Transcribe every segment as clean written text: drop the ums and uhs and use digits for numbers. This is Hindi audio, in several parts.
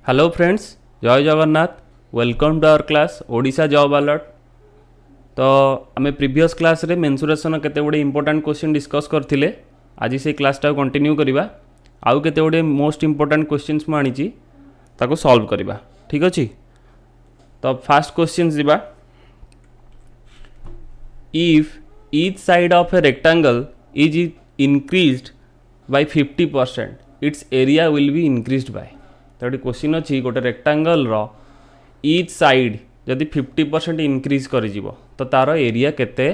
हेलो फ्रेंड्स, जय Jagannath. Welcome to our class Odisha job alert. तो आम प्रीवियस क्लास रे मेंसुरेशन केते गुडे इंपोर्टेंट क्वेश्चन डिस्कस करथिले। आज से क्लासटा कंटिन्यू करबा। आउ केते गुडे मोस्ट इंपोर्टेंट क्वेश्चंस मु आनिची ताको सॉल्व करबा। ठीक अछि। तो फर्स्ट क्वेश्चन दिबा, if each side of a rectangle is increased by 50% it's area will be increased by. तो ये क्वेश्चन अच्छी गोटे रेक्टांगल ईच साइड जदि 50% इनक्रीज कर तो तार एरिया केते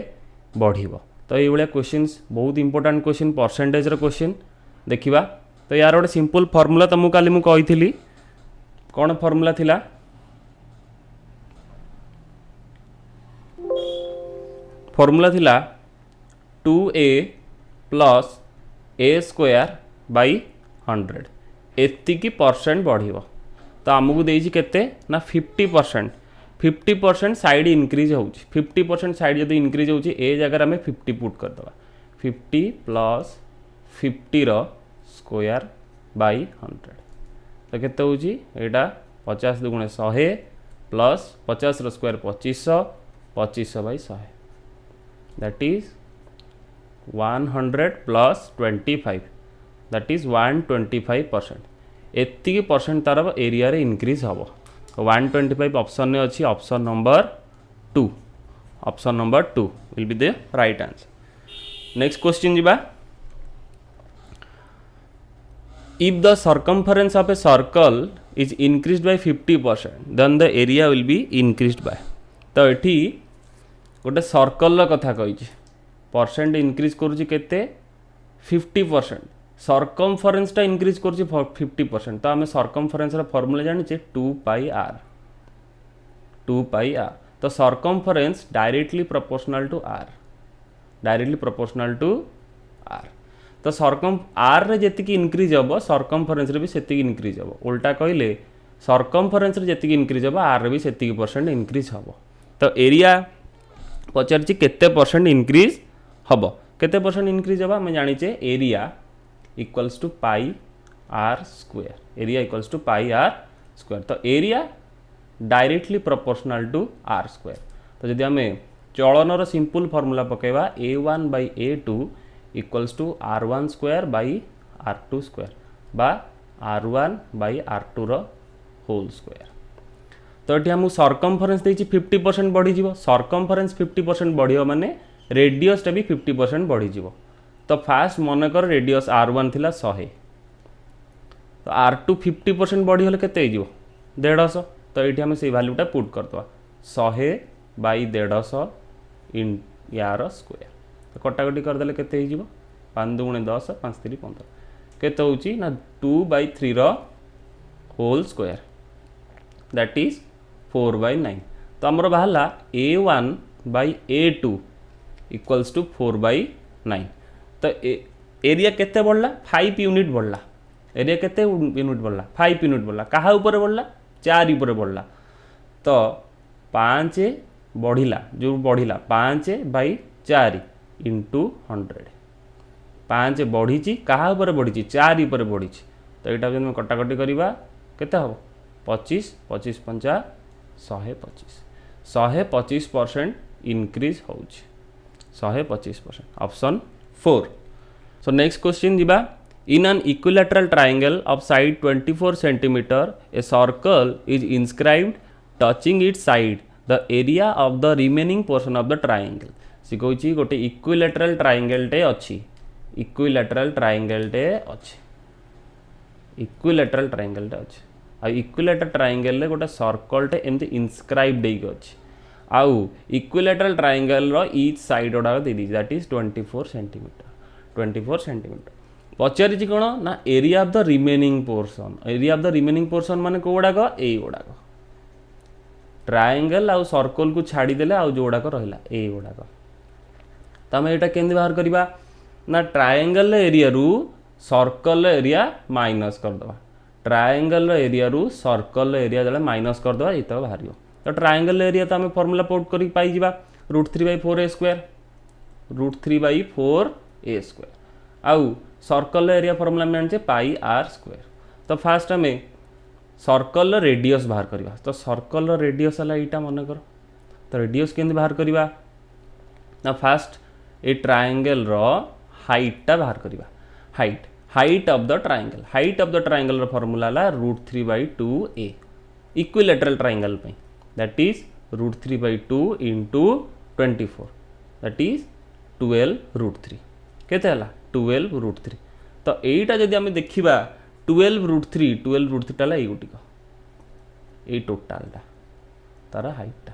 बढ़िबो। तो ये भाया क्वेश्चन बहुत इंपोर्टेंट क्वेश्चन, परसेंटेज क्वेश्चन देखा। तो यार गोटे सिंपल फर्मूला तुमको काली मु कही कौन फर्मूला थिला, फर्मूला थिला 2a plus a square by 100 एतिकी परसेंट बढ़िबो। तो आमको देइछि केते ना 50%। 50% साइड इनक्रीज होउछि। 50% साइड जदि इनक्रीज होउछि ए जगह आम 50 पुट कर दवा। 50 प्लस 50 रो स्क्वायर बाई 100 तो केते होउछि एटा 50 दुगुणे 100 प्लस 50 रो square 2500 2500 by 100 that is 100 plus 25 that is 125%। एतिकी परसेंट तार एरिया रे इनक्रीज हम। 125 ऑप्शन में अच्छी option number 2। Option number 2 will be the right answer. Next question जीवा, if the circumference of a circle is increased by 50% then the area will be increased by. तो ये गोटे सर्कल कथा कही परसेंट इनक्रीज करुच्ची केते 50%। सर्कमफरेंसटा इनक्रीज कर 50%। तो आम सर्कमफरेंस फर्मूला जाने 2 पाई आर। 2 पाई आर तो circumference directly proportional to r. Directly proportional to r. तो सर्कम आर रे जेतिकी इनक्रीज हम सर्कमफरेंस रे भी सेतिकी इनक्रीज हम। उल्टा कहले सर्कमफरेंस रे जेतिकी इनक्रीज हम आर रे भी सेतिकी परसेंट इनक्रीज हम। तो एरिया पचारछि केते परसेंट इनक्रीज हम। केते परसेंट इनक्रीज हम आम जानिचे area equals to pi R square. Area equals to pi R square. तो area directly proportional to R square. तो जदि आम चलन सिंपल फॉर्मूला पकेबा a1 by a2 equals to r1 square by r2 square बा r1 बाई r2 रो होल स्क्वायर। तो ये आम सर्कमफरेंस देछि 50% बढ़ी। सर्कमफरेंस 50% बढ़ियो माने रेडियसटा भी 50% बढ़ी। तो फास्ट मनकर रेडियस r1 थिला 100 तो r2 50% बढ़ी हले केते हो 150। तो ये आम से वैल्यूटा पुट करदवा 100 बाई 150 इन यार स्क्वायर। तो कटाकटी करदे केते हो 5 दुगुणे 10 5 3 15 केते होउची ना 2 बाई 3 रो whole square that is 4 by 9। तो आमर बाहला a1 by a2 equals to 4 by 9। तो एरिया केते बढ़ला 5 यूनिट बढ़ला। एरिया केते यूनिट बढ़ला 5 यूनिट बढ़ला। कहा ऊपर बढ़ला 4 ऊपर बढ़ला। तो 5 बढ़िला जो बढ़िला 5 बाई 4 इंटू 100। 5 बढ़ी कहा ऊपर बढ़ी 4 ऊपर बढ़ी। तो यहाँ जब कटाकटी करवा केते हम 25 25 50 125 125% इनक्रीज हो 125%। Option 4। So next question jiba, in an equilateral triangle of side 24 cm a circle is inscribed touching its side the area of the remaining portion of the triangle। सी कहछि गोटे इक्विलेटराल ट्रायंगल टे अछि। इक्विलेटराल ट्रायंगल टे अछि। इक्विलेटराल ट्रायंगल टे अछि। आ इक्विलेटराल ट्रायंगल रे गोटे सर्कल टे एमती इनस्क्राइब देक अछि। आउ इक्विलेटराल ट्रायंगल रो ईच साइड ओडा दे दी दैट इज 24 cm। 24 सेंटीमीटर पचारि कौन ना area of the remaining portion. Area of the remaining portion माने को गुड़ाक ए गुड़ाक ट्रायंगल आउ सर्कल को छाड़ीदेले आउ जो गुड़ाक रहा ए गुड़ाक। तो आम यहाँ केमती बाहर करवा ना ट्रायंगल एरिया रु सर्कल एरिया माइनस करदे। ट्रायंगल एरिया रु सर्कल एरिया जब माइनस करदे ये बाहर। तो ट्रायंगल एरिया तो आम फर्मूला पुट कर पाइबा √3/4 स्क्वायर √3/4 ए स्क्वायर। आउ सर्कल एरिया फॉर्मूला में जाने पाई आर स्क्वायर। तो फास्ट आम सर्कल रेडियस बाहर करवा। तो सर्कल रेडियस है यहाँ मन कर। तो रेडियस केमती बाहर करवा ना फास्ट ए ट्रायंगल रो हाइटा बाहर करवा। Height of the triangle. Height of the triangle रो फॉर्मूला है √3/2a इक्विलैटरल ट्रायंगल पे that is √3/2 into 24 that is 12√3 केते हला 12√3। तो एटा जदि आम देखा 12√3 टाला ये टोटालटा तार हाइटा।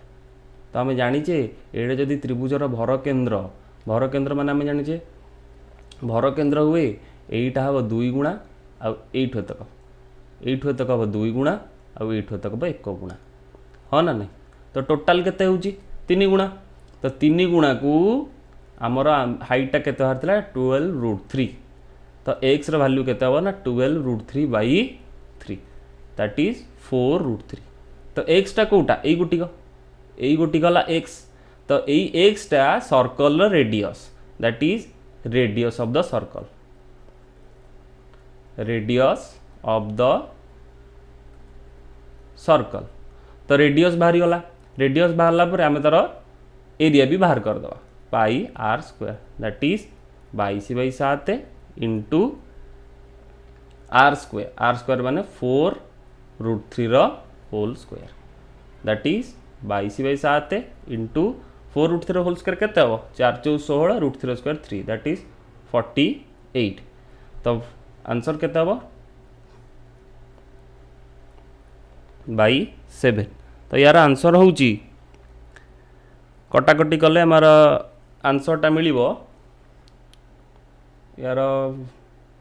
तो आम जाचे ये जदि त्रिभुजर भर केन्द्र मान आम जाचे भर केन्द्र हुए यहीटा हम 2 गुणा आठ तक हम 2 गुणा आठ तक हम 1 गुणा हाँ ना नहीं। तो टोटाल केते होची 3 गुणा। तो 3 गुणा को आमर हाइटा केते बाहर थिला 12√3। तो एक्स रो वैल्यू केते हो ना 12√3/3 दैट इज 4√3। तो एक्स टा कोटा यही गोटी गला एक्स। तो यही एक्स टा circle radius that is radius of the circle. Radius of the circle. तो रेडियस बाहरी गला। रेडियस बाहरला पर आम तार एरिया भी बाहर करदे πr² that is 22/7 into r² माने 4√3 whole square that is 22/7 into 4√3 whole square केते हो 4×4 = 16 √3 2 दैट इज 48। तो आंसर केते हो 7। तो यार आंसर होची कटाकटी कले हमार आंसरटा मिलिबो यार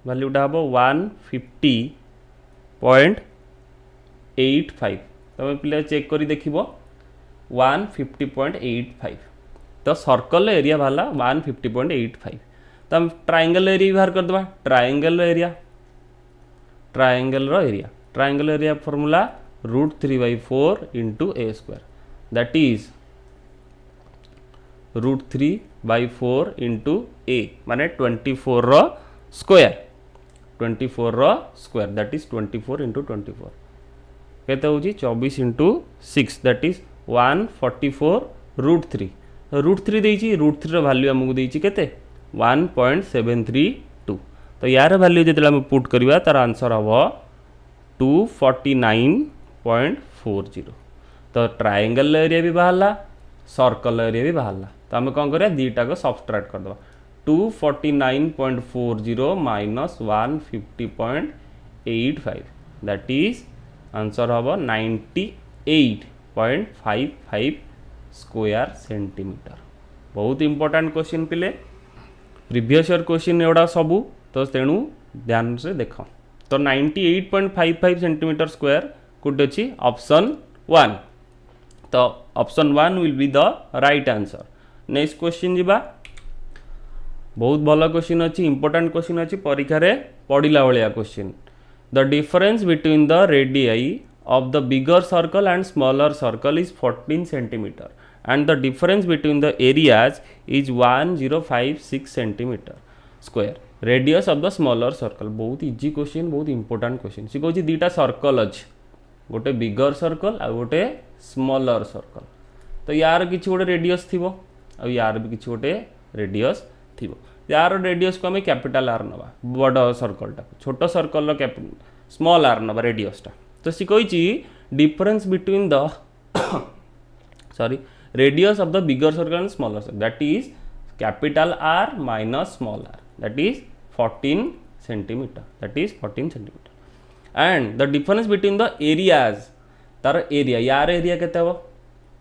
वैल्यूटा हम 150.85। तुम पे चेक करी देखिबो 150.85। तो सर्कल एरिया बाहला 150.85। तो हम ट्रायंगल एरिया बाहर कर दबा। Triangle area formula √3/4 into a² that is √3/4 into a माने 24 रो स्क्वायर दैट इज 24 इंटू 24 केते होची 24 इंटू 6 दैट इज 144√3। √3 देइची √3 रो वैल्यू हमकु देइची केते 1.732। तो यार वैल्यू जेतला हम पुट करबा तार आंसर हबो 249.40। तो ट्रायंगल एरिया भी बाहरला सर्कल एरिया भी बाहरला। तो आम कौन करिया दीटा को सबट्रैक्ट कर दबा 249.40 माइनस 150.85 दैट इज आंसर हम 98.55 स्क्वायर सेंटीमीटर। बहुत इंपोर्टेंट क्वेश्चन पिले प्रीवियस ईयर क्वेश्चन एवडा सबू। तो तेणु ध्यान से देख। तो 98.55 सेंटीमीटर स्क्वायर कोट अच्छी ऑप्शन 1। तो option 1 will be the right answer. Next question जीवा। बहुत भल क्वेश्चन अच्छी इंपोर्टेंट क्वेश्चन अच्छी परीक्षा रे पढ़ला भाया question. The difference between the radii of the bigger circle and smaller circle is 14 centimetre and the difference between the areas is 1056 centimetre square radius of the smaller circle. बहुत इजी क्वेश्चन बहुत इंपोर्टेंट क्वेश्चन। सी कहूँ दीटा सर्कल अच्छे गोटे बिगर सर्कल आ गोटे स्मॉलर सर्कल। तो यार किसी गोटे रेडियस थी यार भी किसी गोटे रेडियस थी। यार रेडियस को आम कैपिटाल आर नवा बड़ सर्कलटा छोट सर्कल स्मॉल आर नवा रेडियसटा। तो सी कही difference between the radius of the bigger circle and smaller circle that is capital R minus small R that is 14 centimetre and the difference between the areas तार एरिया यार एरिया केते हो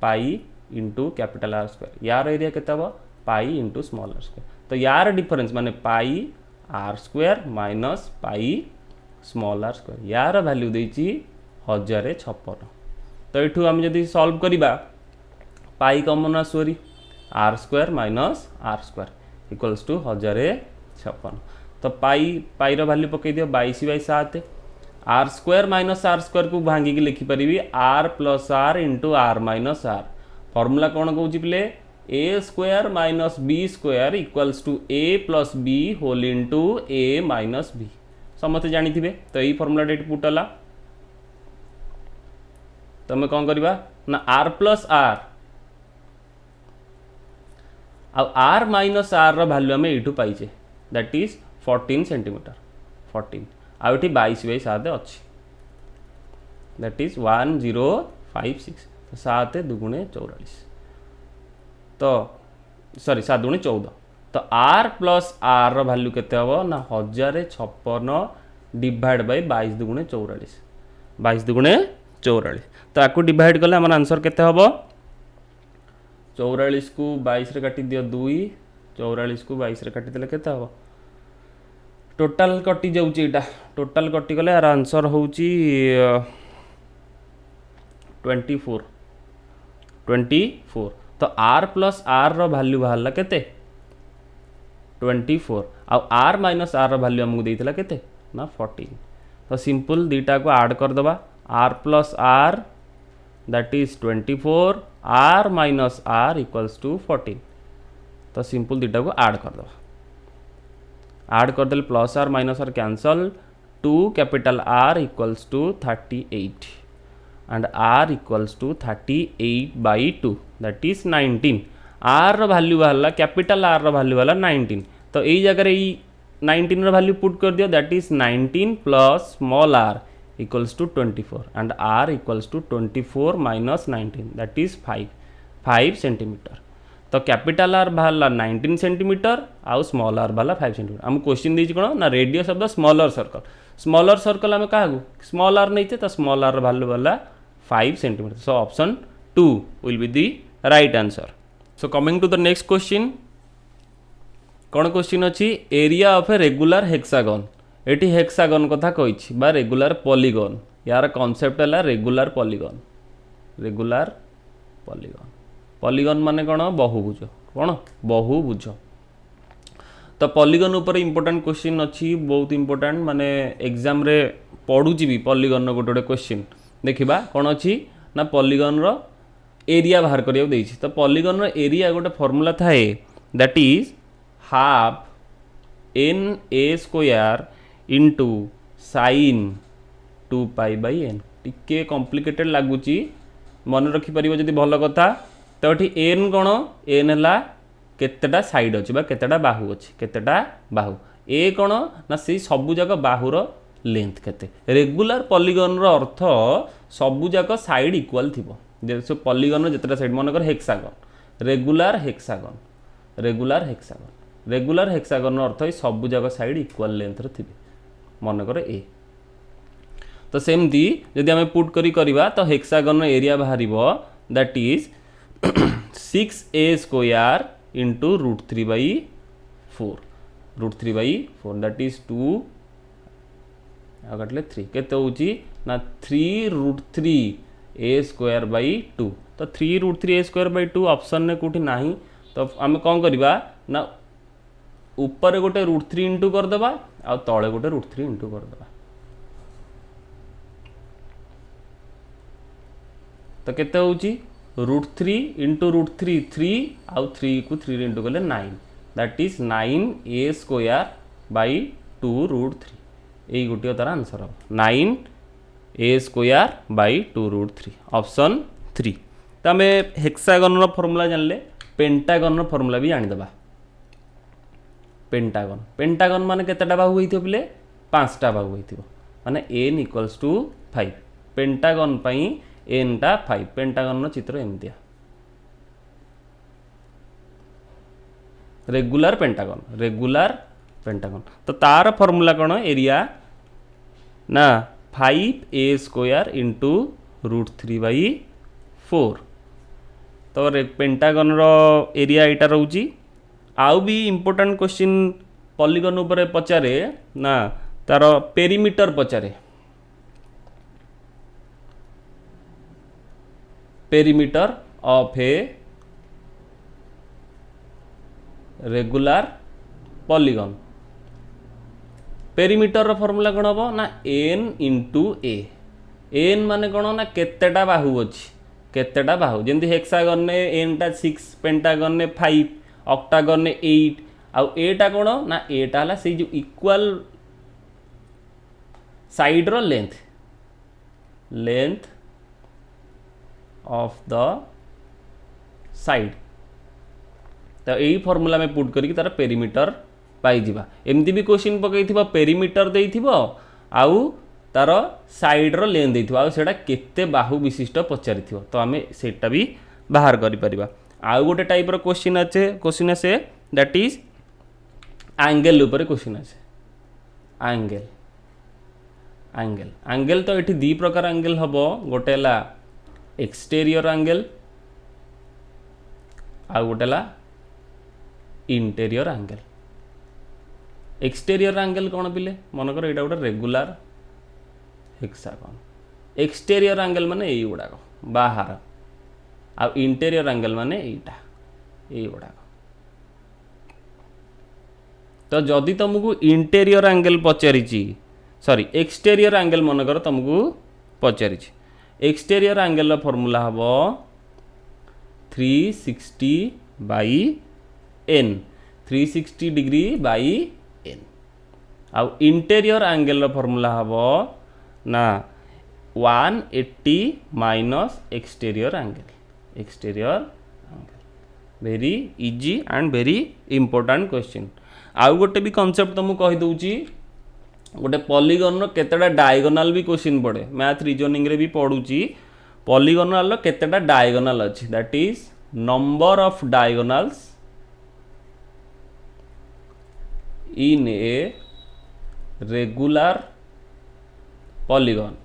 pi into capital R square यार एरिया केते हो pi into small R square. तो यार डिफरेंस माने pi R square minus pi small R square यार वैल्यू देइची 1056। तो ये आम जब सॉल्व करवा पाई कमन आसोरी R square minus R square equals to 1056। तो पाई वैल्यू पकई दियो 22/7 R square minus R square को भांगिक लिखिपारि R plus R into R minus R. Formula कौन कौन पे A square minus B square equals to A plus B whole into A minus B समस्त जानी थे। तो यही फॉर्मूला पुट है तो आम कौन करवा ना R plus R R minus R value आम यू पाइचे दैट इज 14 सेंटीमीटर 14 आउ ये 22/7 अच्छी दैट इज 1056 तो 7 दुगुणे 44 तो सॉरी 7 दुगुणे 14 तो आर प्लस आर रैल्यू केते हम ना 1056 डिवाइड बाय 22 दुगुणे 44 22 दुगुणे 44 तो आपको डिवाइड कले आम आंसर केते हम 44 को 22 रे काटी दियो 2 44 को 22 रे काटी देले केते हम टोटाल कटि जाउची एटा टोटाल कटि गले यार आंसर होउची 24 तो आर प्लस आर रैल्यू बाहरला केते 24 आर माइनस आर रैल्यू हमको देइथिला केते ना 14 तो सिंपल दीटा को ऐड कर दबा r plus r that is 24 r minus r equals to 14 तो सिंपल दीटा को ऐड कर दबा ऐड कर देले plus r minus r cancel 2 capital R equals to 38 and r equals to 38/2 that is 19 r value वाला कैपिटल r वैल्यू वाला 19 तो यही जगह ये 19 रो वैल्यू पुट कर दियो that is 19 plus small r equals to 24 and r equals to 24 minus 19 that is 5 centimetre तो कैपिटल r वाला 19 सेंटीमीटर आउ स्मॉल r वाला 5 सेंटीमीटर हम क्वेश्चन दीजिए कौन ना radius of the smaller circle आम क्या स्मॉल r नहीं तो स्मॉल r वैल्यू वाला 5 centimetre so option 2 will be the right answer so coming to the next question कौन क्वेश्चन अच्छी area of a regular hexagon एटी हेक्सागन कथा कही बा रेगुलर पॉलीगन यार कॉन्सेप्ट है रेगुलर पॉलीगन पॉलीगन माने कौन बहुभुज कौन बहुभुज तो पॉलीगन ऊपर इंपोर्टेंट क्वेश्चन अच्छी बहुत इंपोर्टेंट माने एग्जाम रे पढ़ुची भी पॉलीगन गोटे गोटे क्वेश्चन देखिबा कौन अच्छी ना पॉलीगन रो एरिया बाहर करिया देइछि तो पॉलीगन रो एरिया गोटे फॉर्मूला थाए that is half n a square into sine 2π/n टिके कॉम्प्लिकेटेड लागुची मन रखि परिबो जदि भल कथा तो एठी एन कौन एन हला केतेटा साइड अच्छी बा केतेटा बाहु अच्छी केतेटा बाहु ए कौन ना से सबु जाक बाहुर लेंथ केते रेगुलर पॉलीगन रो अर्थ सबु जाक साइड इक्वल थिबो जे पॉलीगन रो जेतेटा साइड मन कर हेक्सागन रेगुलर हेक्सागन रो अर्थ सबु जाक साइड इक्वल लेंथ रो थिबे मन कर ए तो सेमती जदि आम पुट करी करबा तो हेक्सागन रो एरिया बाहरिबो that is 6a square into √3/4 that is 2 कटले 3 केते होची ना 3√3a²/2 तो 3√3a²/2 ऑप्शन ने कोठी नाही तो आम कौन करबा ना ऊपर गोटे √3 इंटू कर देबा आ तळे गोटे √3 इंटू कर देबा तो केते होची √3 इंटू √3 3 आउ 3 को 3 इंटू कले 9 दैट इज 9a²/2√3 यही गोटे तार आंसर हम 9a²/2√3 ऑप्शन 3 तो आम हेक्सागन फॉर्मूला जानले पेंटागन फॉर्मूला भी जानीदबा पेंटागन माने केतेटा बाहु होइथिबो पिले 5टा बाहु होइथिबो माने n इक्वल्स टू 5 पेंटागन पई n टा 5 पेंटागन चित्र एमतिया रेगुलर पेंटागन तो तार फॉर्मूला कौन एरिया ना 5a² इंटू √3/4 तो पेंटागन रो एरिया यहाँ रोची आउ भी इंपोर्टेंट क्वेश्चन पॉलीगन ऊपर पचारे ना तार पेरीमीटर पचारे perimeter of a regular polygon perimeter formula कौन हम ना n इंटू ए एन माने कौन ना केतेटा बाहु अच्छी केतेटा बाहु जमी हेक्सागन ने n टा 6 पेंटागन ने 5 ऑक्टागन ने 8 आउ एटा कौन ना एटा हला से जो इक्वल साइड रो लेंथ ऑफ द साइड। तो यही फॉर्मूला में पुट करके तार पेरीमीटर पाई जिबा। एमती भी क्वेश्चन पकई पेरीमीटर देइथिबो आउ तार साइड रो लेंथ देइथिबो आउ सेटा केते बाहु विशिष्ट पचारिथिबो तो आमे सेटा भी बाहर करि परिबा। आउ गोटे टाइप रो क्वेश्चन आसे दैट इज एंगल ऊपर क्वेश्चन आसे। एंगल तो ये दी प्रकार एंगल हम गोटे ला एक्सटेरियर एंगल आ गोटे ला इंटेरियर एंगल। एक्सटेरियर एंगल कौन पिले मनकर यहाँ गोटे रेगुलर हेक्सागन। एक्सटेरियर एंगल माने यही गुड़ाक बाहर आ इंटेरियर एंगल माने यही गुड़ाक। तो जदि तुमको इंटेरियर एंगल पचारि सॉरी एक्सटेरियर एंगल मनकर तुमको पचारि एक्सटेरियर एंगल फॉर्मूला हम 360 by n 360 degree by n। आउ इंटेरियर एंगल फॉर्मूला हम ना 180 minus exterior angle. Very easy and very important question. आउ गोटे भी कॉन्सेप्ट तुमको कहि दउची गोटे पॉलीगन रो केतेटा डायगोनल भी क्वेश्चन पड़े मैथ रीजनिंग रे भी पढुची। पॉलीगोनल रो केतेटा डायगोनल अछि that is number of diagonals in a regular polygon.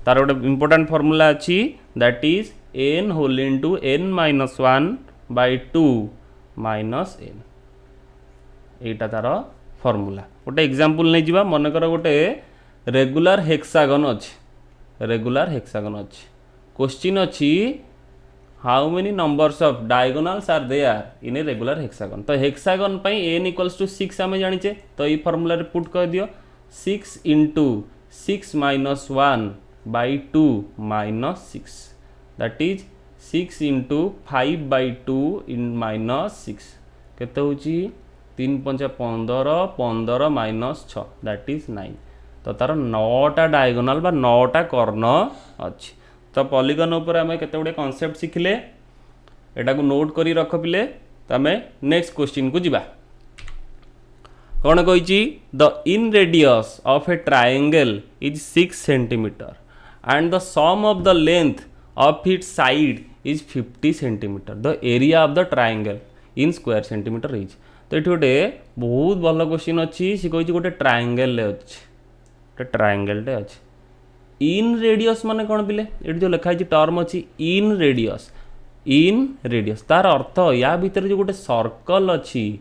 तार गोटे इंपोर्टेंट फॉर्मूला अछि that is n whole into n minus 1 by 2 minus n। एटा तार फॉर्मूला। गोटे एग्जांपल नहीं जिबा मनकर गोटे रेगुलर हेक्सागन अछि क्वेश्चन अछि how many numbers of diagonals are there in a regular hexagon. तो हेक्सागन पई n इक्वल्स टू 6 आमे जानिचे तो ये फॉर्मूला रे पुट कर दियो 6 into 6 minus 1 by 2 minus 6 that is 6 into 5 by 2 in minus 6 केते होची 3 5 15 15 माइनस 6 दैट इज 9। तो तार 9टा डायगोनल बा 9टा कॉर्नर अछि। तो पॉलीगन ऊपर आमे केते गुडे कांसेप्ट सिखिले एटा को नोट करी रख पिले। तो आमे नेक्स्ट क्वेश्चन को जिबा। कौन कही the inradius of a triangle is 6 centimetre and the sum of the length of its side is 50 centimetre. The area of the triangle in square centimetre is. तो ये गोटे बहुत भल क्वेश्चन अच्छी सी कही गोटे ट्रायंगल ट्रायंगल अच्छी इन रेडियस माने कौन पिले ये जो लिखाई टर्म अच्छी इन रेडियस तार अर्थ या भीतर जो गोटे सर्कल अच्छी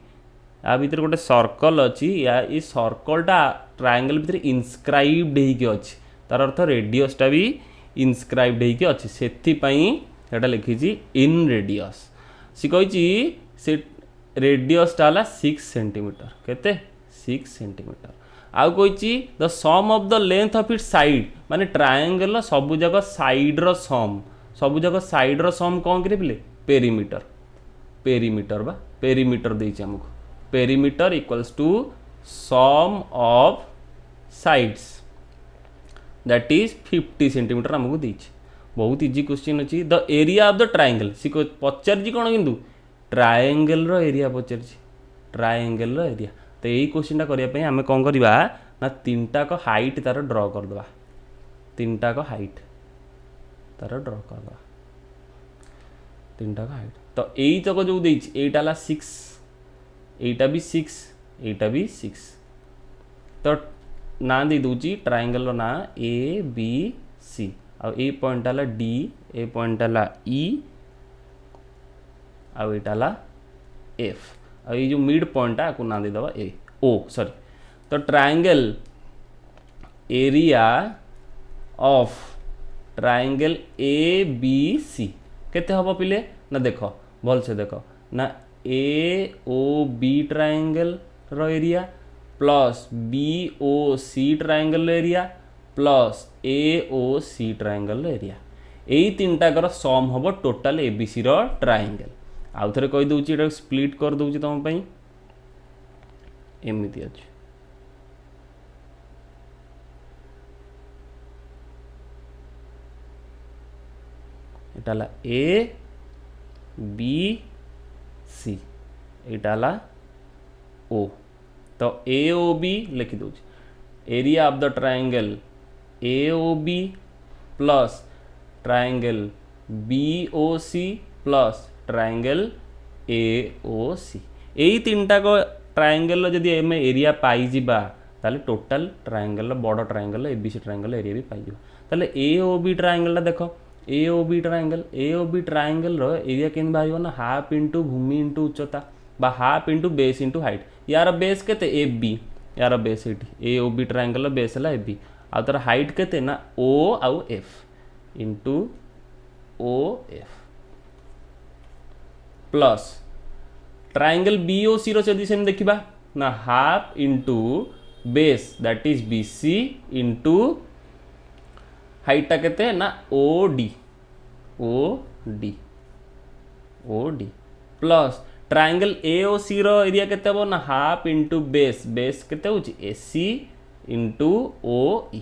या भीतर गोटे सर्कल अच्छी या ये सर्कलटा ट्रायंगल भीतर इनस्क्राइब्ड होइके अच्छी तार अर्थ रेडियसटा भी इनस्क्राइब्ड होइके अच्छी सेथिपई एटा लिखिछि इन रेडियस। सी कही से रेडियसटा हला 6 सेंटीमीटर केते 6 सेंटीमीटर। आउ कही the sum of the length of its side माने ट्रायंगल सबु जगह साइड रो सम कौन करे पिले पेरीमीटर देछि हमको perimeter equals to sum of sides that is 50 centimetre हमको देछि। बहुत इजी क्वेश्चन अछि। The area of the triangle सी पचारि कौन किंतु ट्रायंगल रो एरिया पचारि ट्रायंगल रो एरिया। तो यही क्वेश्चन करिया पे हमें कौन करवा ना तीनटा को हाइट तार ड्रॉ करदे तीनटा को हाइट तार ड्रॉ करदे तीनटा को हाइट। तो यही तक जो देछि एटा ला 6 एटा भी 6 एटा भी 6 तो ना दे दूची ट्रायंगल रो ना ए बी सी आ ए पॉइंट हला डी ए पॉइंट हला ई आ एटा हला एफ आ ये जो मिड पॉइंट है ना दे दबा ए ओ सॉरी। तो triangle area of triangle A B C केते हबो पिले ना देखो भल से देखो ना ए ओ बी ट्रायंगल रो area plus B O C triangle area plus A O C triangle area यही तीनटा कर सम हम टोटाल एबीसी रो ट्रायंगल। आउ थे कही दूची एटा स्प्लिट कर दूची तुम पई एमती अच्छे एटा ला ए बी सी एटा ला ओ तो ए ओ बी लिखि दो area of the triangle A O B plus triangle B O C plus triangle A O C यही तीनटा को ट्रायंगल जदि एम एरिया पाई जिबा ताले टोटल ट्रायंगल बड़ ट्रायंगल एबीसी ट्रायंगल एरिया भी पाई ताले ए ओ बी ट्रायंगल देख ए ओ बी ट्रायंगल रो एरिया केन बाहर ना हाफ इंटू भूमि इंटू उच्चता बा half into base into height यार बेस केते ए बी यार बेस एटी ए ओ बी ट्रायंगल बेस है ए बी आ तार हाइट केते ना ओ आउ F into O F plus triangle B O C रो जदि सेम देखिबा ना half into base that is B C into हाइटा केते ना O D plus triangle A O C रो एरिया केते हो ना हाफ इंटू बेस बेस केते होची ए सी इंटू ओ ई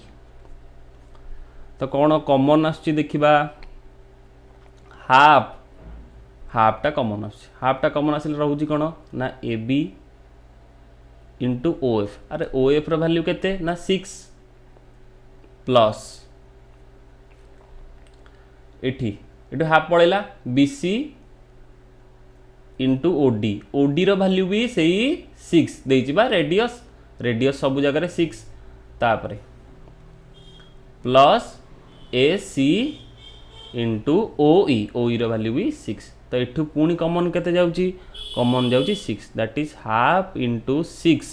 तो कौन कॉमन आसुची देखिबा हाफ हाफटा कॉमन आसिले रहूची कौन ना A B into O F अरे ओ एफ रो वैल्यू केते ना 6 प्लस एठी एटू हाफ पड़ेला B C into O D रो वैल्यू भी सही 6 देइछि बा रेडियस सब जगह 6 तापरे plus A C into O E row value भी 6 तो एठू पुणी कॉमन केते जाउची कॉमन जाउची 6 दैट इज हाफ इंटू 6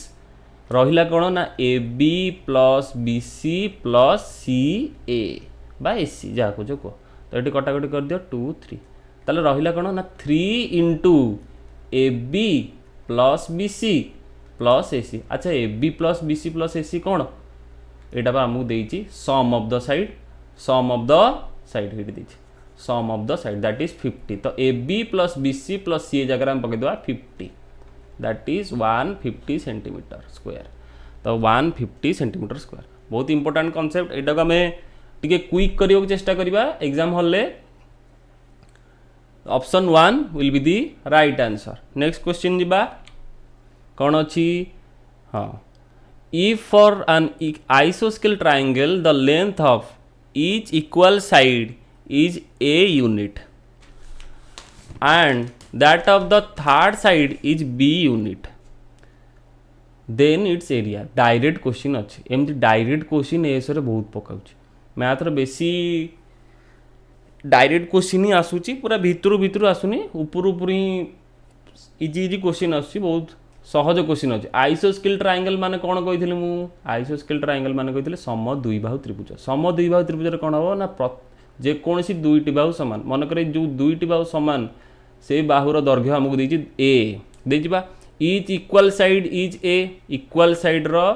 रहिला कोन ना A B plus B C plus C A बा ए सी जा को जो को तो ये कटाकटी कर दियो 2 3 ताले रहिला कोन ना 3 into A B plus B C plus A C अच्छा A B plus B C plus A C कौन एटा बा हमू देइची सम ऑफ द साइड हेटी देइची sum of the side that is 50 तो A B plus B C plus C जगह हम पके दवा 50 दैट इज 150 सेंटीमीटर स्क्वायर तो 150 सेंटीमीटर स्क्वायर बहुत इंपोर्टेंट कॉन्सेप्ट एटा को हमें टिके क्विक करियो चेष्टा करिबा एग्जाम हॉल ले option 1 will be the right answer next question जिबा कौन अछि हां इफ फॉर एन आइसोस्केल triangle the length of each equal side is a unit and that of the third side is b unit then its area direct question अच्छे एमती डायरेक्ट क्वेश्चन एस रे बहुत पकाउछि मैथ रे बेसी डायरेक्ट क्वेश्चन ही आसुछि पूरा भितरु आसुनी ऊपर ही इजी क्वेश्चन आसुछि बहुत सहज क्वेश्चन अच्छे आइसोस्केल ट्रायंगल माने कौन कही मु आइसोस्केल ट्रायंगल माने कही सम द्विबाहु त्रिभुज सम द्विबाहु त्रिभुज कौन हम ना जेकोसी दुईटी बाहु सामान मनकर जो दुईटी बाहु सामान से बाहुर दैर्घ्य आमको देछि बा each equal side is a equal side रो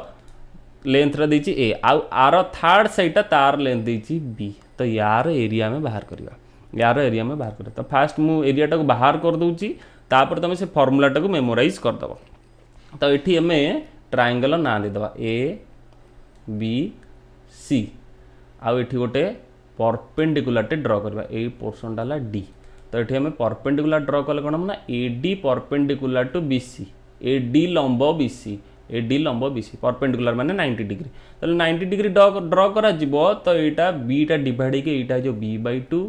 लेंथ रा देछि ए आर थर्ड साइडटा तार लेंथ देछि बी तो यार एरिया में बाहर करवा तो फास्ट मु एरिया टाको बाहर कर दूची तापर तुम से फॉर्मूला टाको मेमोराइज कर दबो तो एठी हमें ट्रायंगल ना दे दबा ए बी सी आउ एठी गोटे परपेंडिकुलर टे ड्रॉ करबा ए पोर्शन डाला डी तो ये हमें परपेंडिकुलर ड्रॉ कले कौन हम ना A D perpendicular to B C A D लंब बी सी परपेंडिकुलर माने 90 डिग्री तो 90 डिग्री ड्रॉ करा जिवो तो एटा बी टा डिवाइड के एटा जो बी बाई 2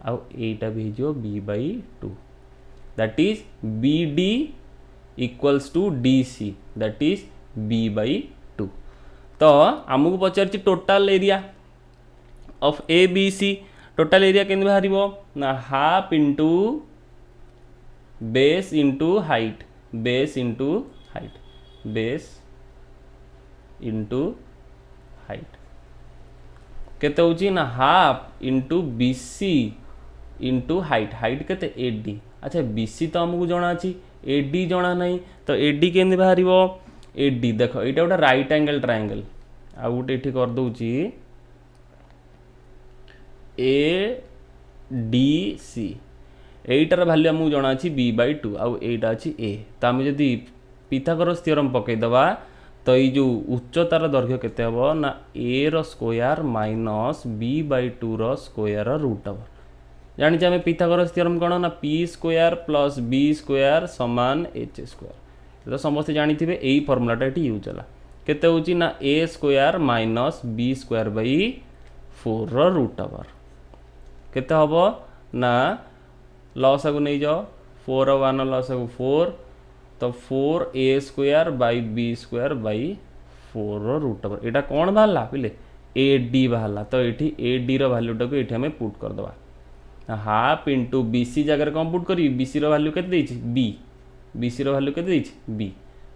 आउ एटा भी जो B by 2 that is B D equals to D C that is B by 2 तो आमको पचार total area of A B C total area केंद्र बाहर ना half into base into height base into height केते होची ना half into B C into height केते ए डी अच्छा बी सी तो आमको जना अच्छी ए डी जना नहीं तो ए डी केंद्र बाहर ए डी देख ये गोटे राइट एंगल ट्रायंगल आ गोटे ये कर दूची ए डी सी एटार भैल्यू आमको जना अच्छी बी बाई 2 आउ एटा अच्छी ए तो आम जदि पिथागोरस थ्योरम पकईदबा तो ये जो उच्चतार दैर्घ्य केते हबो ना ए रो स्क्वायर माइनस बी बाई 2 रो स्क्वायर रूट ओवर जानी आम पिथागोरस थ्योरम कौन ना P square plus B square समान एच स्क्वायर तो समस्ते जानी थे यही फर्मुलाटा ये यूज है केते होची ना A square minus B square by 4 root over केते हबो ना लॉस को नहीं जाओ 4 और 1 लॉस को 4 तो 4 A square by B square by 4 root over यहाँ कौन बाहर पिले ए डी बाहर तो ये ए डी रैल्यूटा को ये पुट करदे हाफ इंटू बी सी जगह कौन पुट करी बी सी रैल्यू के बी बी सी रैल्यू के बी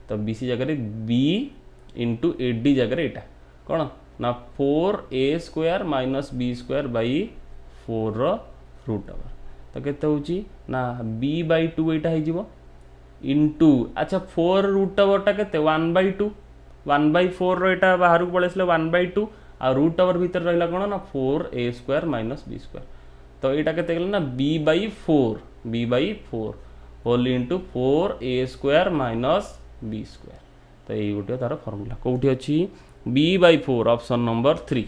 तो बी सी जगह बी इंटू ए डी जगह यहाँ कौन ना 4 A square minus B square by 4 root over तो केते होची ना बी बाई 2 यहाँ हो इंटू अच्छा 4 रूट ओवरटा के 1/2 1/4 रहा बाहर को पड़े 1/2 आ रूट ओवर भीतर रहा कौन ना 4 A square minus B square तो यहाँ के ना b/4 whole into 4 A square minus B square तो यही गोटे तार फर्मुला कौटी अच्छी b/4 ऑप्शन नंबर 3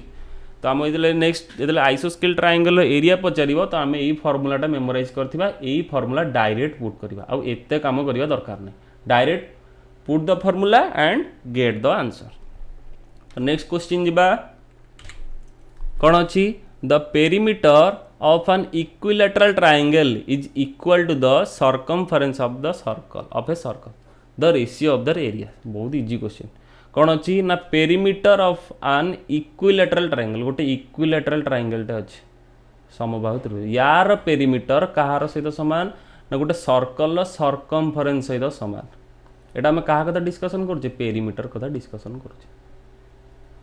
तो आम ये नेक्स्ट जो आइसोस्केल ट्रायंगल एरिया पचार तो आम यही फर्मुलाटा मेमोराइज करथिबा यही फर्मुला डायरेक्ट पुट करवा आउ एते काम करवा दरकार नहीं direct put the formula and get the answer तो नेक्स्ट क्वेश्चन जीबा कौन अच्छी the perimeter of an equilateral triangle is equal to the circumference of the circle of a circle the ratio of their area बहुत इजी क्वेश्चन कौन अच्छी ना perimeter of an equilateral triangle गोटे equilateral triangle टे अच्छे समबाहु त्रिभुज यार पेरीमीटर कहार सहित समान ना गोटे सर्कल सर्कमफरेन्स सहित समान एटा आम क्या कथा डिस्कसन करछे पेरीमीटर कथा डिस्कसन करछे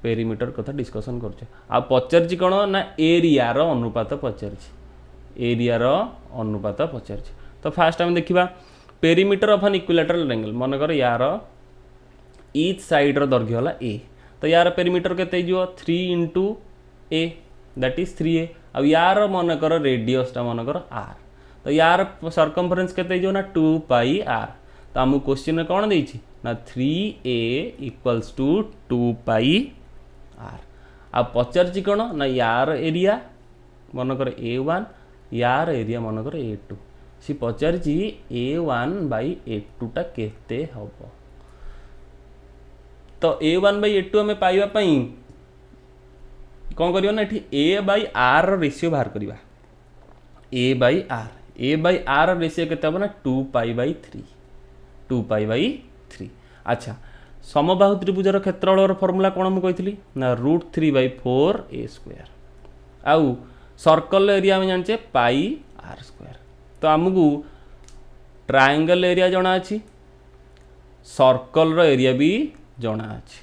पेरीमीटर कथा डिस्कसन करछे आ पचारछि कोन ना एरिया रो अनुपात पचारछि एरिया रो अनुपात पचारछि तो फास्ट हम देखिबा perimeter of an equilateral triangle मन कर यार ईच साइड रो दैर्घ्य होला ए तो यार पेरीमीटर केते जिवो 3 into A that is 3a अब यार मन कर रेडियस टा मन कर r तो यार सर्कमफरेन्स केते जिवो ना 2 पाई r तो हम क्वेश्चन में कौन देछि ना 3a equals to 2 pi R आ पचारछि कौन ना यार एरिया मनकर a1 यार area मनकर a2 C पचारछि a1 by a2 टा केते हबो तो a1 बाई a2 हमें पाइबा पई कौन करियो ना एठी a बाई r रेशियो बाहर करिवा a बाई r रेशियो केते हबो ना 2 पाई बाई 3 अच्छा समबाहु त्रिभुजर क्षेत्रफल फर्मुला कौन मुझे कही ना √3/4 ए स्क्वायर आउ सर्कल एरिया में जाने पाई आर स्क्वायर तो आमको ट्रायंगल एरिया जना अच्छी सर्कल एरिया भी जना अच्छी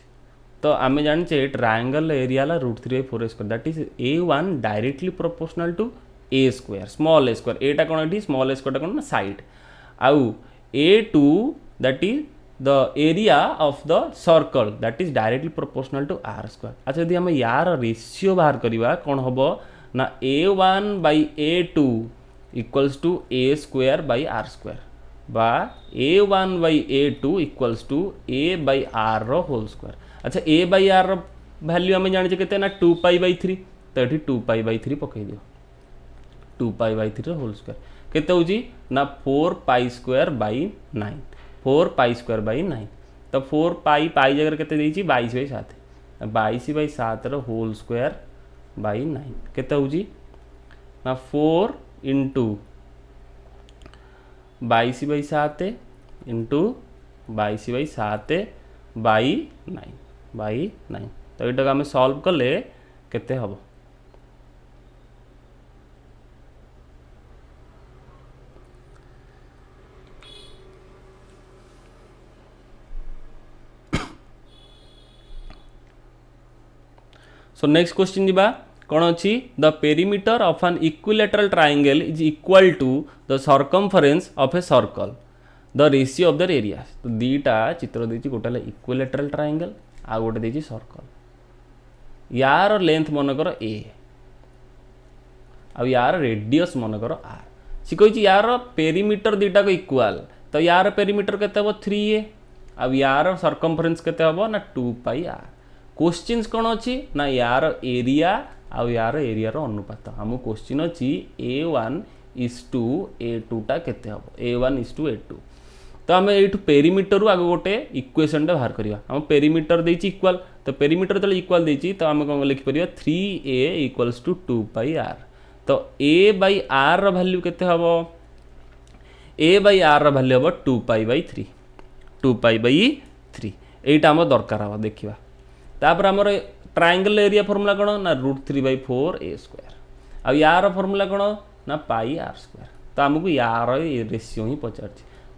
तो आम जाने triangle area √3/4 a square that is a1 directly proportional to a square small a square एटा कौन ये स्मॉल ए स्क्वायर कौन ना साइड आउ a2 that is the area of the circle that is directly proportional to r square अच्छा यदि हम यार रेशियो बाहर करवा कौन हम ना a1 by a2 equals to a square by r square बा a1 by a2 equals to a by r रो होल स्क्वायर अच्छा a by r रो वैल्यू आम जाने केते ना 2 पाई बाई 3 तो ये 2 पाई बाई 3 पकई दियो 2 पाई बाई 3 होल स्क्वायर केते होजी ना 4 pi square by 9 4 pi square by 9 तो 4 पाई पाई जगह केते देछि 22/7 22/7 रो होल स्क्वायर बाई 9 केते होजी ना 4 इंटू 22/7 इंटू 22/7 बाई 9 तो ये आम सॉल्व कले केते हबो सो नेक्स्ट क्वेश्चन जीवा कौन अच्छी the perimeter of an equilateral triangle is equal to the circumference of a circle the ratio of the area तो दीटा चित्र देछि गोटे इक्विलैटरल ट्रायंगल आ गोटे देछि सर्कल यार लेंथ मनकर ए आ यार रेडियस मनकर आर सी कही यार पेरीमीटर दीटा को इक्वाल तो यार पेरीमीटर केते हबो 3a आ यार सर्कमफरेन्स केते हबो ना 2 पाई आर क्वेश्चंस कौन अच्छी ना यार एरिया आउ यार एरिया अनुपात आम क्वेश्चन अच्छी A1:A2 केते हम A1:A2 तो आम ये पेरीमीटर आगे गोटे इक्वेशन बाहर करवा आम पेरीमीटर देती इक्वाल तो पेरीमीटर जो इक्वाल देती तो आम कौन लिखिपर 3A = 2πr तो A/r वैल्यू केते हम A/r वैल्यू हम 2π/3 2π/3 यहीटा आम दरकार हम देखा तापर आमर ट्रायंगल एरिया फॉर्मूला कौन ना √3/4a² आ यार फॉर्मूला कौन ना πr²। तो आमको यार रेशियो ही पचार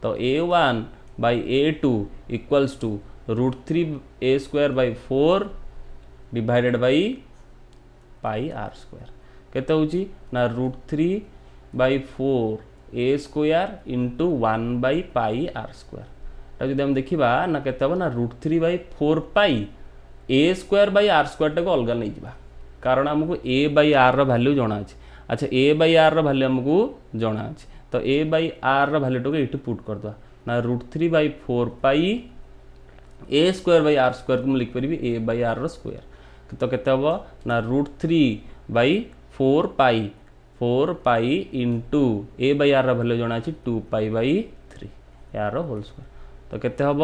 तो A1/A2 = √3a²/4 divided by πr² केते होची ना √3/4a² × 1/πr²। जब हम देखा ना केते हम ना √3/4π a²/r² टाक अलग नहीं जा कारण आमको A/r वैल्यू जना अच्छे। अच्छा A/r वैल्यू आमको जना अच्छे तो A/r वैल्यू टाक ये पुट करदे ना √3/4π a²/r² को लिखिपर A/r² तो केते हम ना √3/4π × A/r वैल्यू जना अच्छे 2π/3 यार होल स्क्वायर तो केते हम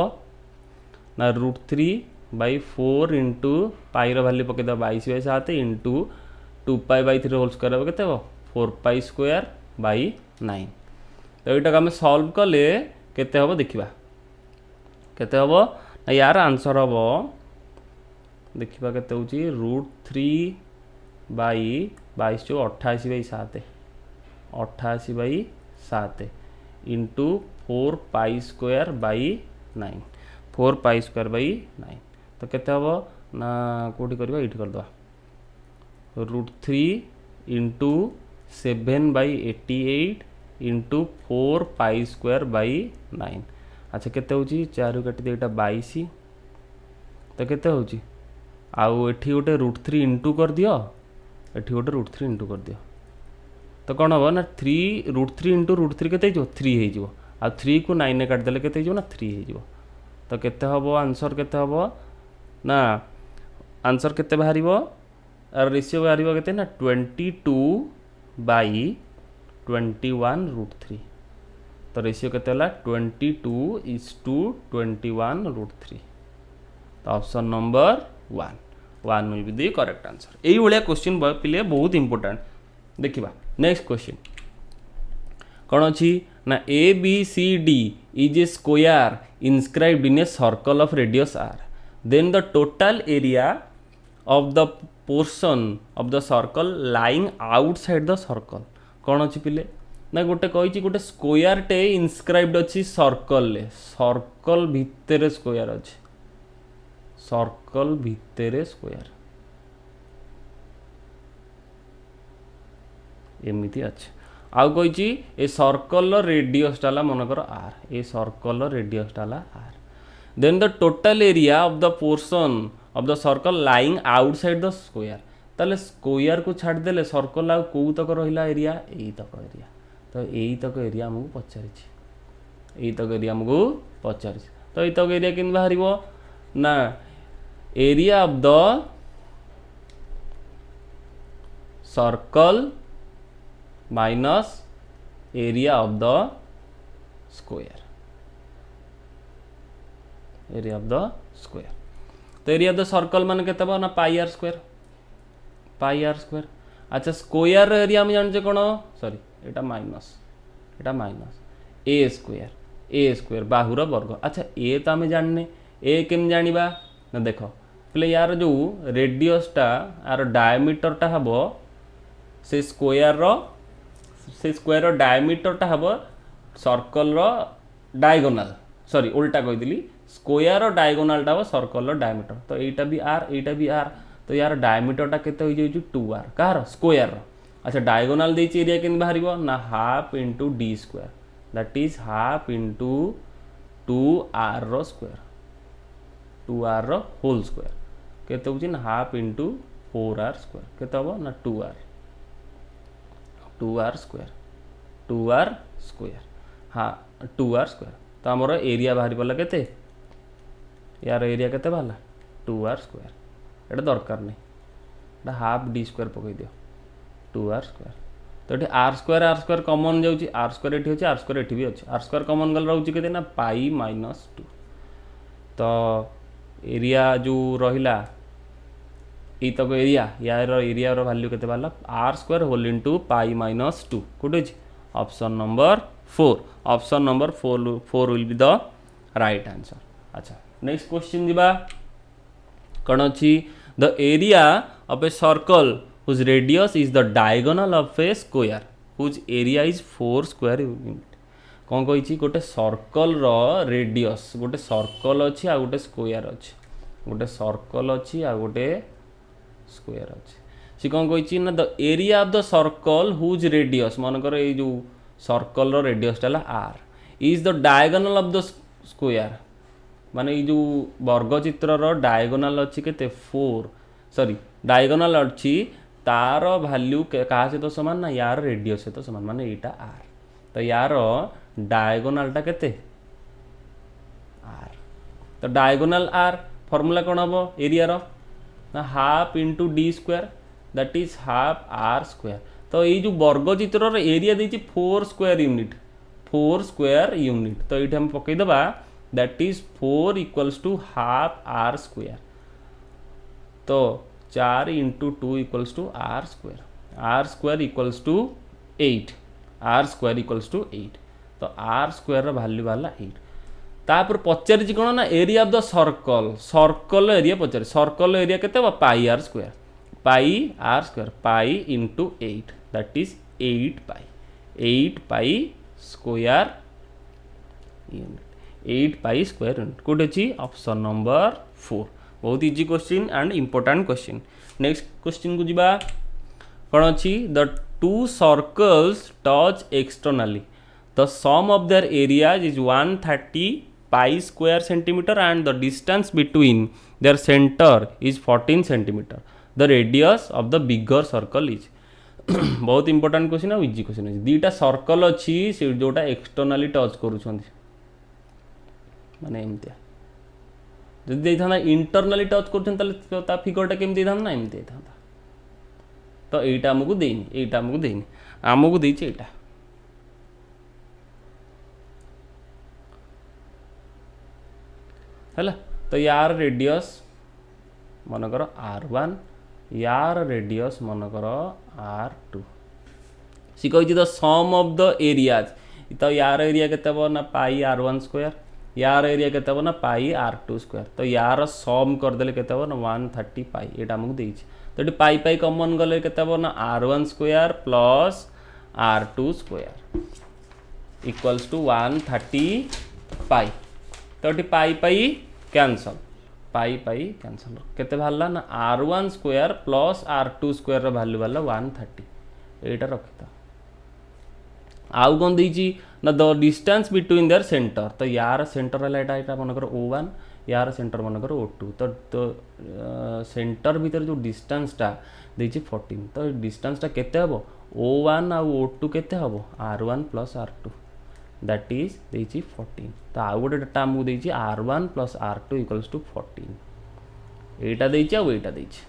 ना √3/4 × पाई वैल्यू पकईद 22/7 × 2π/3 होल स्क्वायर हम केते 4π²/9 तो यहाँ आम सल्व कले केते हम देखा केते हम ना यार आंसर हम देखा केते होची √3/22 = 88/7 88/7 × 4π²/9 4π²/9 तो केते हम ना कोठी करबा इट करदवा √3 × 7/88 × 4π²/9 अच्छा केते होची 4 काटी दे एटा 22 तो केते होची आउ एठी गोटे √3 इंटू कर दियो एठी गोटे √3 इंटू कर दियो तो कौन हम ना 3 √3 × √3 केते हो 3 हो आ 3 को 9 ने काट देले केते हो ना 3 हो तो केते हम आंसर केते हम ना आंसर केते बाहरिबो रेशियो बाहरिबो केते ना 22/21√3 तो रेशियो केते होला 22:21√3 तो option number 1 will be the correct answer. यही भाया क्वेश्चन पिले बहुत इंपोर्टेंट देखिबा नेक्स्ट क्वेश्चन कौन अच्छी ना ABCD is a square inscribed in a circle of radius r then the total area of the portion of the circle lying outside the circle कौन अच्छी पिले ना गोटे कही गोटे स्क्वायर टे इनस्क्राइब्ड अच्छी सर्कल ले सर्कल भितर स्क्वायर अच्छे सर्कल भितर स्क्वायर एमती अच्छे आउ कही ए सर्कल रेडियस टाला मनकर आर ए सर्कल रेडियस टाला r then the total area of the portion of the circle lying outside the square ताले स्क्वायर को छाड़ देले सर्कल आउ कौ तक रहिला एरिया एई तक एरिया तो एई तक एरिया हमको पचारि एई तक एरिया हमको पचारि तो एई तक एरिया किन बाहरिबो ना area of the circle minus area of the square area of the square तो एरिया ऑफ द सर्कल मान केते ना πr² अच्छा स्क्वायर एरिया हम जानचे कौन सॉरी एटा माइनस a² बाहुर वर्ग अच्छा ए तो आम जानने ए केम जानिबा ना देख पहले यार जो रेडियसटा यार डायमीटरटा हम से स्क्वायर डायमीटरटा हम सर्कल डायगोनाल सॉरी उल्टा कहीदी स्क्वायर डायगोनालटा हम सर्कल डायमीटर तो यहाँ भी आर तो यार डायमीटरटा केते हो 2r कहार स्क्वायर अच्छा डायगोनाल देछि एरिया केन बाहरिबो ना half into d² that is half into 2r रो स्क्वायर 2r रो होल स्क्वायर केते होछि ना हाफ इंटू 4r स्क्वायर केते हो ना 2r स्क्वायर हाँ 2r स्क्वायर तो आमर एरिया बाहरी पड़ा केते यार एरिया केते बाहला 2r स्क्वायर एटा दरकार नहीं हाफ डी स्क्वायर पकई दियो 2r स्क्वायर तो ये आर स्क्वायर कमन जाऊँगी आर स्क्वायर ये अच्छे आर स्क्वायर ये भी अच्छे आर स्क्वायर कमन गल रोचे के पाई माइनस 2 तो एरिया जो रहा तक एरिया यार एरिया वैल्यू के r square whole into pi minus 2 कौटे अच्छे option number 4 option number 4 will be the right answer. अच्छा नेक्स्ट क्वेश्चन दिबा कौन अच्छी the area of a circle whose radius is the diagonal of a square whose area is 4 square unit कौन कही गोटे सर्कल रेडियस गोटे सर्कल अच्छी आ गोटे स्क्वायर अच्छी गोटे सर्कल अच्छी आ गोटे स्क्वायर अच्छी सी कौन कही ना the area of the circle whose radius मनकर ये जो सर्कल रेडियस टा R is the diagonal of the square माने ये जो वर्गचित्र डायगोनल अच्छी के 4 सॉरी डायगोनल अच्छी तार वैल्यू क्या सहित सामान ना यार रेडियस सहित सामान माने यहाँ आर तो यार डायगोनालटा केते आर तो डायगोनाल आर फॉर्मूला कौन हम एरिया ना half into d square that is half are square तो ये जो वर्गचित्र एरिया देती 4 स्क्वायर यूनिट तो ये हम पकईदे that is 4 equals to half are square तो 4 into 2 equals to R square equals to 8 R square equals to 8 तो आर स्क्वायर वैल्यू वाला 8 तापर पचारि कौन ना area of the circle area पचारि सर्कल एरिया केते pi R square pi into 8 that is 8 pi square unit 8 pi square unit कौटे अच्छी ऑप्शन नंबर 4 बहुत easy question and important question. Next question को जीवा कौन अच्छी the two circles touch externally the sum of their areas is 130 pi square centimetre and the distance between their centre is 14 centimetre the radius of the bigger circle is बहुत इंपोर्टेंट क्वेश्चन और इजी क्वेश्चन अच्छी दुईटा सर्कल अच्छी से जोटा एक्सटर्नली टच करुँच माने एमतिया जदि इंटरनाली टच कर फिगरटा केमती था ना एमती था तो यहीटा आमको देनी यहीटा आमको देनी आमको देची एटा है तो यार रेडियस मनकर R1 यार रेडियस मनकर R2 सी कही the sum of the areas तो यार एरिया के ना पाई R1 स्क्वायर यार एरिया के ना पाई R2 स्क्वायर तो यार सम करदे के ना 130 पाई ये आमको देती तो ये पाई पाई कमन गले के ना R1 square plus R2 square equals to 130 pi तो ये पाई पाई कैंसल केते बाहरला ना R1 square plus R2 square value वाला 130 एटा रखिता आउ कौन देची ना the distance between their centre तो यार सेंटर है यहाँ मनकर O1 यार सेंटर मनकर O2 तो सेंटर भीतर जो डिस्टेंसटा देची 14 तो डिस्टेंसटा केते हबो O1 आ O2 केते हबो R1 plus R2 that is देची 14 तो आउ गोटे डाटा आमको देची R1 plus R2 equals to 14 एटा देची आ एटा देची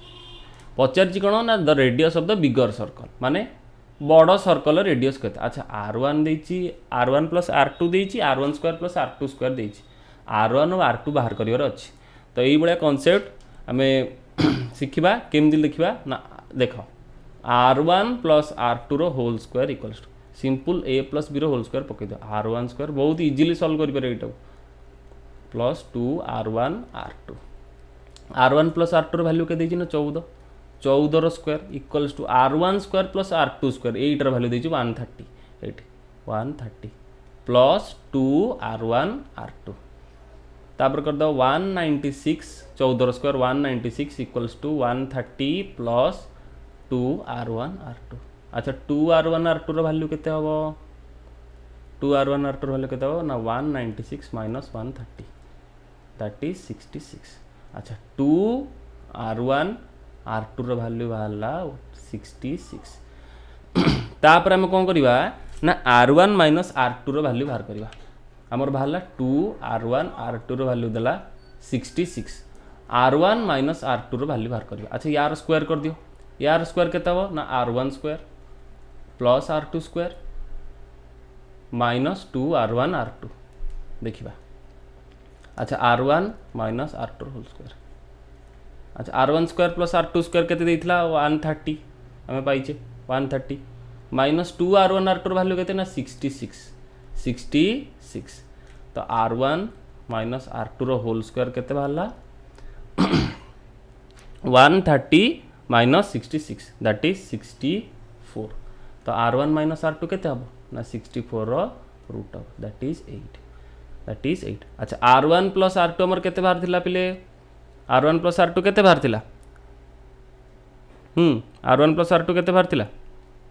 पचारची कौन ना the radius of the bigger circle माने बड़ सर्कल रेडियस के अच्छा R1 प्लस R2 देची R1 square plus R2 square देची R1 और R2 बाहर कर अच्छी तो यही भाया कॉन्सेप्ट आम शिखा केमती लिखा ना देख R1 प्लस R2 रो whole square equals to simple A plus B रो होल स्क्वायर पकई दो R1 स्क्वायर बहुत इजिली सल्व कर plus 2 R1 R2 R1 plus R2 रो वैल्यू के ना 14 रो square equals to R1 square plus R2 square एटार वैल्यू देची 130 130 प्लस 2 R1 R2 तापर कर दो 196 14 रो square 196 equals to 130 plus 2 R1 R2 अच्छा 2 R1 R2 रो वैल्यू केते हबो 2 R1 R2 रो वैल्यू केते हबो ना 196 माइनस 130 दैट इज 66 अच्छा 2 R1 R2 रो वैल्यू बाहरला 66 तापर हम कौन करवा ना R1 माइनस R2 रो वैल्यू बाहर करवा आमर बाहरला 2 R1 R2 रो वैल्यू देला 66 R1 माइनस R2 रो वैल्यू बाहर करवा अच्छा यार स्क्वायर कर दियो यार स्क्वायर केते हबो ना r1 square plus r2 square minus 2r1 r2 देखिबा। अच्छा r1 minus r2 whole square. अच्छा r1 square plus r2 square केते देइथिला 130 हमें पाइचे 130 माइनस 2r1 r2 वैल्यू केते ना 66 तो r1 माइनस r2 रो होल स्क्वायर केते बाहरला 130 माइनस 66 दैट इज 64 तो r1 माइनस r2 केते हबो ना 64 रो रूट ऑफ दैट इज 8 अच्छा r1 प्लस r2 हमर केते बाहर थिला पिले r1 प्लस r2 केते बाहर थिला r1 प्लस r2 केते बाहर थिला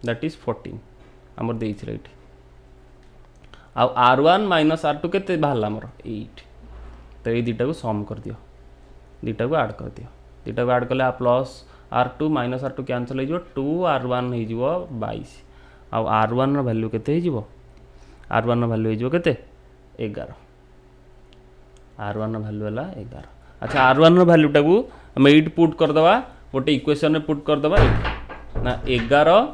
दैट इज 14 हमर देइछि राइट आ r1 माइनस r2 केते बाहरला हमर 8 तो ये दुटा को सम कर दियो दुटा को ऐड कर दियो दुटा को ऐड कले plus r2 minus r2 cancel हो जिवो 2r1 हो जिवो 22 आ r1 रो वैल्यू केते हो जिवो r1 रो वैल्यू हो जिवो केते 11 r1 रो वैल्यू हला 11 अच्छा r1 रो वैल्यू टाकू हम 8 पुट कर दवा गोटे इक्वेशन में पुट कर दवा ना 11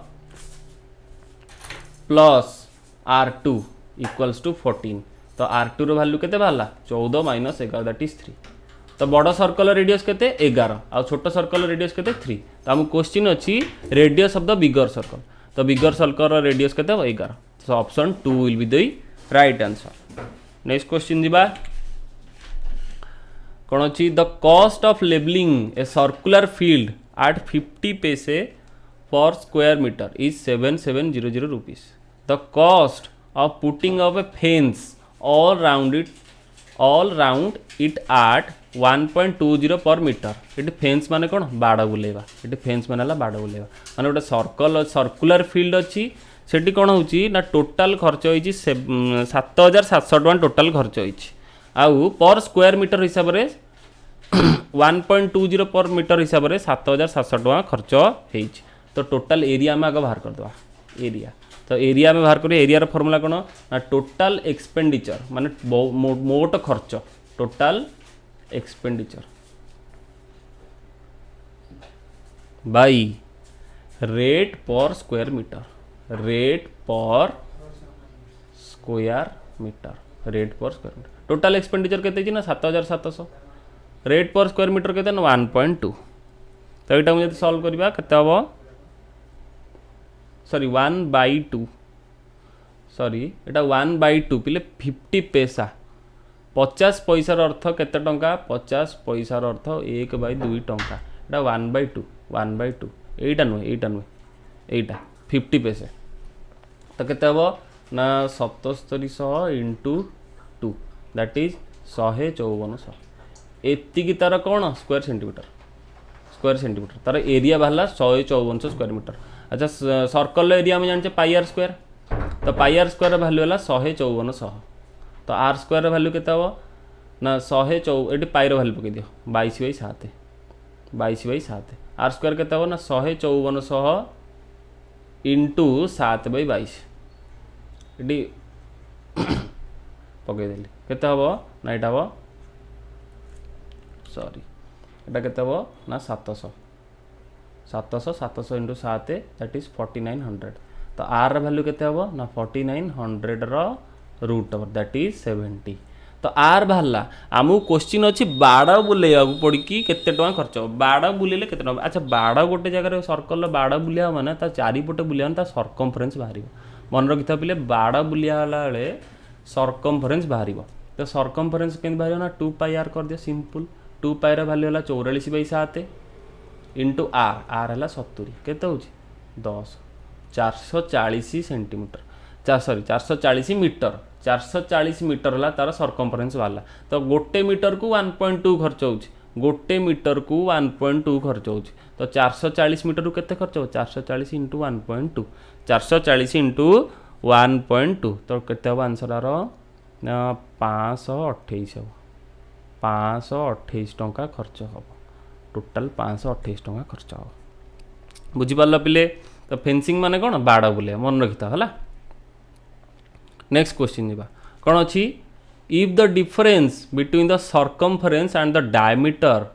प्लस r2 इक्वल्स टू 14 तो r2 रो वैल्यू केते बाहरला 14 माइनस 11 दैट इज 3 तो बड़ सर्कल रेडियस केते 11 आ छोट सर्कल रेडियस केते 3 तो हम क्वेश्चन अछि radius of the bigger circle तो बिगर सर्कल रेडियस केते 11 so option 2 will be the right answer. Next question दिबा कौन अच्छी the cost of labelling a circular field at 50 paise per square metre is 7700 rupees the cost of putting up a fence all round it at 1.20 per meter it fence माने कौन बाड़ बुलेवा इट फेंस माने बाड़ बुलेवा माने गोटे सर्कुलर फील्ड अच्छी सेठी कौन होची ना टोटाल खर्च होइची 7700 टका टोटाल खर्च होइची आउ पर स्क्वायर मीटर हिसाब रे 1.20 पर मीटर हिसाब रे 7700 टका खर्च होइची तो टोटाल एरिया में आगे बाहर कर दवा एरिया तो एरिया में बाहर करिए एरिया फॉर्मूला कौन ना टोटाल एक्सपेंडिचर माने मोट खर्च टोटाल एक्सपेंडिचर बाई रेट पर स्क्वायर मीटर रेट पर स्क्वायर मीटर टोटाल एक्सपेंडिचर केते ना 7700 रेट पर स्क्वायर मीटर केते ना 1.2 तो यहाँ मुझे सॉल्व करवा केते हबो सॉरी 1/2 सॉरी एटा 1/2 पिले 50 पैसा 50 पैसार अर्थ केते टंका 50 पैसार अर्थ 1/2 टंका एटा 1/2 एटा नुहे एटा 50 पैसे तो केते हबो ना 7700 इंटू 2 दैट इज 154 एतिकी तार कौन स्क्वायर सेंटीमीटर तार एरिया बाहला 154 स्क्वायर मीटर अच्छा सर्कल एरिया में जानते पाई स्क्वायर तो पाई स्क्वायर वैल्यू है 154 तो आर स्क्वायर वैल्यू केते हबो ना 104 एटी पाई वैल्यू पके दियो 22/7 आर स्क्वायर केते हबो ना 154 इंटू 7/22 एटी पके देली केते हबो ना एटा हबो सॉरी एटा केते हबो ना 700 इंटू 7 दैट इज 4900 तो आर वैल्यू केते हबो ना 4900 रो रूट ओवर दैट इज 70 तो आर बाहरला आमु क्वेश्चन अछि बाड़ बुलेया पड़ी कि केते टका खर्च बाड़ बुलेले केते टका अच्छा बाड़ गोटे जगह सर्कल बाड़ बुलिया माने ता चारि पटे बुलिया ता सर्कमफरेंस बाहरिबो मन रखिथा पिले बाड़ बुलिया वाला सर्कमफरेंस बाहरिबो तो सर्कमफरेंस केन बाहरिबो ना 2 पाई आर कर दियो सिंपल 2 पाई रो वैल्यू हला 44/7 इंटू आर है 70 केते होची 10 440 सेंटीमीटर सॉरी 440 मीटर 440 मीटर है तार सर्कमफरेंस वाला तो गोटे मीटर को 1.2 खर्च होची गोटे मीटर को 1.2 खर्च होची तो 440 मीटर को केते खर्च हो 440 इंटू 1.2 440 इंटू 1.2 तो केते हो आंसर आरो 528 हो 528 टंका खर्च हो टोटाल 528 टंका खर्च हो बुझिपार पिले तो फेंसिंग माने कौन बाड़ बुले मन रखिता है। नेक्स्ट क्वेश्चन जीवा कौन अच्छी if the difference between the circumference and the diameter